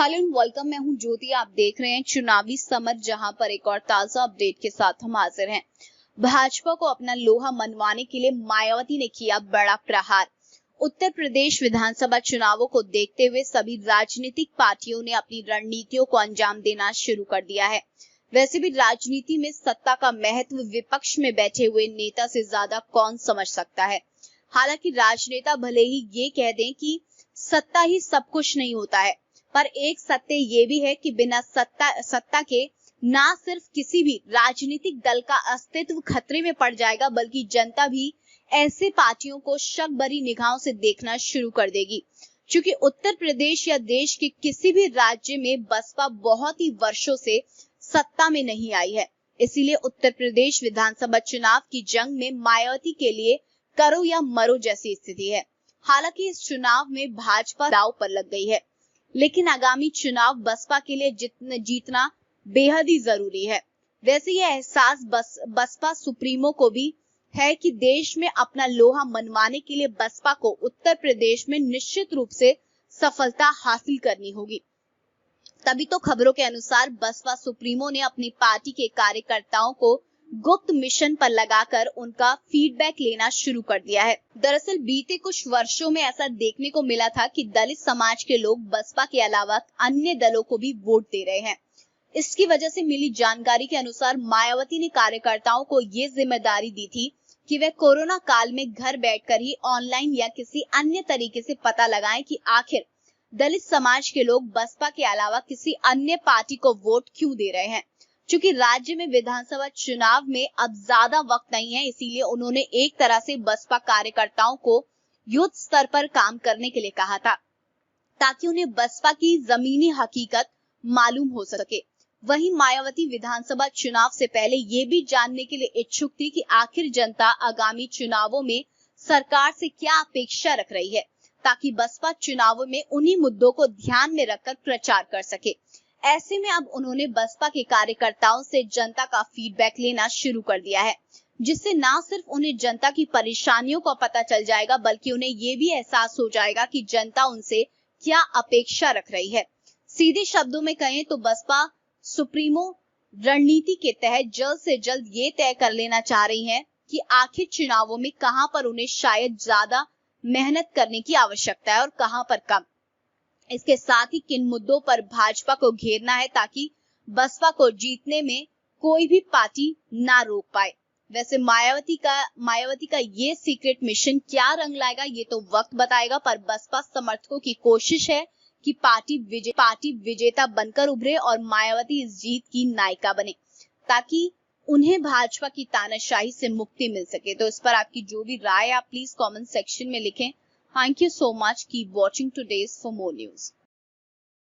Hello and welcome. मैं हूं ज्योति। आप देख रहे हैं चुनावी समर, जहां पर एक और ताजा अपडेट के साथ हम हाजिर हैं। भाजपा को अपना लोहा मनवाने के लिए मायावती ने किया बड़ा प्रहार। उत्तर प्रदेश विधानसभा चुनावों को देखते हुए सभी राजनीतिक पार्टियों ने अपनी रणनीतियों को अंजाम देना शुरू कर दिया है। वैसे भी राजनीति में सत्ता का महत्व विपक्ष में बैठे हुए नेता से ज्यादा कौन समझ सकता है। हालांकि राजनेता भले ही ये कह दें कि सत्ता ही सब कुछ नहीं होता है, पर एक सत्य ये भी है कि बिना सत्ता के ना सिर्फ किसी भी राजनीतिक दल का अस्तित्व खतरे में पड़ जाएगा, बल्कि जनता भी ऐसे पार्टियों को शक भरी निगाहों से देखना शुरू कर देगी। क्योंकि उत्तर प्रदेश या देश के किसी भी राज्य में बसपा बहुत ही वर्षों से सत्ता में नहीं आई है। इसीलिए उत्तर प्रदेश विधानसभा चुनाव की जंग में मायावती के लिए करो या मरो जैसी स्थिति है। हालांकि इस चुनाव में भाजपा दांव पर लग गई है, लेकिन आगामी चुनाव बसपा के लिए जीतना बेहद ही जरूरी है। वैसे यह एहसास बसपा सुप्रीमो को भी है कि देश में अपना लोहा मनवाने के लिए बसपा को उत्तर प्रदेश में निश्चित रूप से सफलता हासिल करनी होगी। तभी तो खबरों के अनुसार बसपा सुप्रीमो ने अपनी पार्टी के कार्यकर्ताओं को गुप्त मिशन पर लगाकर उनका फीडबैक लेना शुरू कर दिया है। दरअसल बीते कुछ वर्षों में ऐसा देखने को मिला था कि दलित समाज के लोग बसपा के अलावा अन्य दलों को भी वोट दे रहे हैं। इसकी वजह से मिली जानकारी के अनुसार मायावती ने कार्यकर्ताओं को ये जिम्मेदारी दी थी कि वे कोरोना काल में घर बैठकर ही ऑनलाइन या किसी अन्य तरीके से पता लगाएं कि आखिर दलित समाज के लोग बसपा के अलावा किसी अन्य पार्टी को वोट क्यों दे रहे हैं। चूंकि राज्य में विधानसभा चुनाव में अब ज्यादा वक्त नहीं है, इसीलिए उन्होंने एक तरह से बसपा कार्यकर्ताओं को युद्ध स्तर पर काम करने के लिए कहा था, ताकि उन्हें बसपा की जमीनी हकीकत मालूम हो सके। वहीं मायावती विधानसभा चुनाव से पहले ये भी जानने के लिए इच्छुक थी कि आखिर जनता आगामी चुनावों में सरकार से क्या अपेक्षा रख रही है, ताकि बसपा चुनावों में उन्हीं मुद्दों को ध्यान में रखकर प्रचार कर सके। ऐसे में अब उन्होंने बसपा के कार्यकर्ताओं से जनता का फीडबैक लेना शुरू कर दिया है, जिससे ना सिर्फ उन्हें जनता की परेशानियों का पता चल जाएगा, बल्कि उन्हें ये भी एहसास हो जाएगा कि जनता उनसे क्या अपेक्षा रख रही है। सीधे शब्दों में कहें तो बसपा सुप्रीमो रणनीति के तहत जल्द से जल्द ये तय कर लेना चाह रही है कि आखिर चुनावों में कहां पर उन्हें शायद ज्यादा मेहनत करने की आवश्यकता है और कहां पर कम। इसके साथ ही किन मुद्दों पर भाजपा को घेरना है, ताकि बसपा को जीतने में कोई भी पार्टी ना रोक पाए। वैसे मायावती का ये सीक्रेट मिशन क्या रंग लाएगा, ये तो वक्त बताएगा, पर बसपा समर्थकों की कोशिश है कि पार्टी विजेता बनकर उभरे और मायावती इस जीत की नायिका बने, ताकि उन्हें भाजपा की तानाशाही से मुक्ति मिल सके। तो इस पर आपकी जो भी राय है आप प्लीज कमेंट सेक्शन में लिखें। Thank you so much. Keep watching today's for more news.